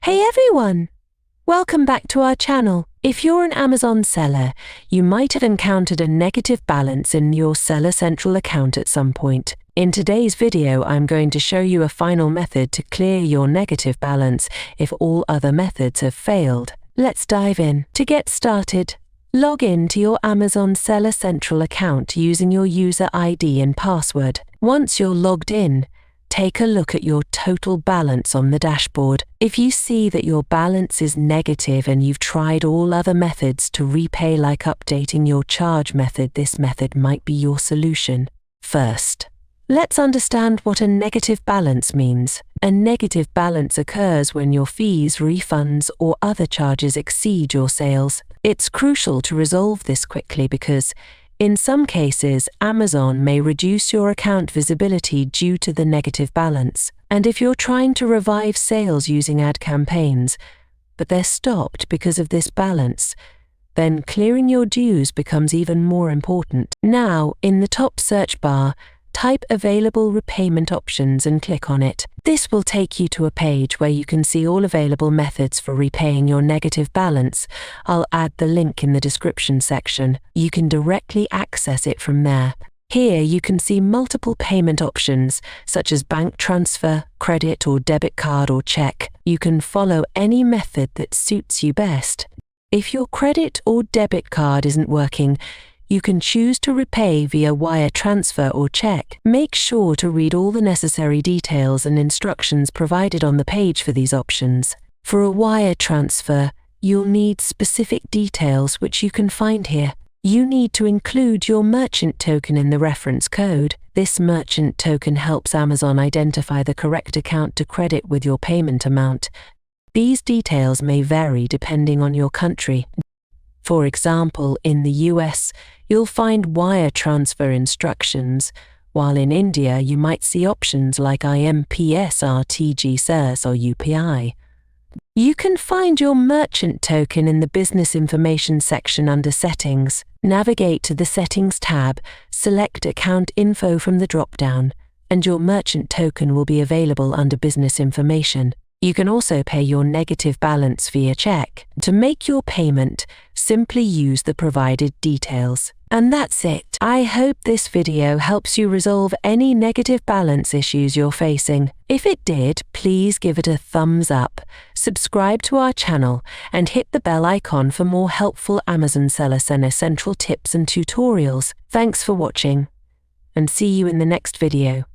Hey everyone! Welcome back to our channel. If you're an Amazon seller, you might have encountered a negative balance in your Seller Central account at some point. In today's video, I'm going to show you a final method to clear your negative balance if all other methods have failed. Let's dive in. To get started, log in to your Amazon Seller Central account using your user ID and password. Once you're logged in, take a look at your total balance on the dashboard. If you see that your balance is negative and you've tried all other methods to repay, like updating your charge method, this method might be your solution. First, let's understand what a negative balance means. A negative balance occurs when your fees, refunds, or other charges exceed your sales. It's crucial to resolve this quickly because in some cases, Amazon may reduce your account visibility due to the negative balance. And if you're trying to revive sales using ad campaigns, but they're stopped because of this balance, then clearing your dues becomes even more important. Now, in the top search bar, type available repayment options and click on it. This will take you to a page where you can see all available methods for repaying your negative balance. I'll add the link in the description section. You can directly access it from there. Here you can see multiple payment options such as bank transfer, credit or debit card or check. You can follow any method that suits you best. If your credit or debit card isn't working, you can choose to repay via wire transfer or check. Make sure to read all the necessary details and instructions provided on the page for these options. For a wire transfer, you'll need specific details which you can find here. You need to include your merchant token in the reference code. This merchant token helps Amazon identify the correct account to credit with your payment amount. These details may vary depending on your country. For example, in the US, you'll find wire transfer instructions, while in India you might see options like IMPS, RTGS, or UPI. You can find your merchant token in the Business Information section under Settings. Navigate to the Settings tab, select Account Info from the drop-down, and your merchant token will be available under Business Information. You can also pay your negative balance via check. To make your payment, simply use the provided details. And that's it. I hope this video helps you resolve any negative balance issues you're facing. If it did, please give it a thumbs up, subscribe to our channel, and hit the bell icon for more helpful Amazon Seller Central tips and tutorials. Thanks for watching, and see you in the next video.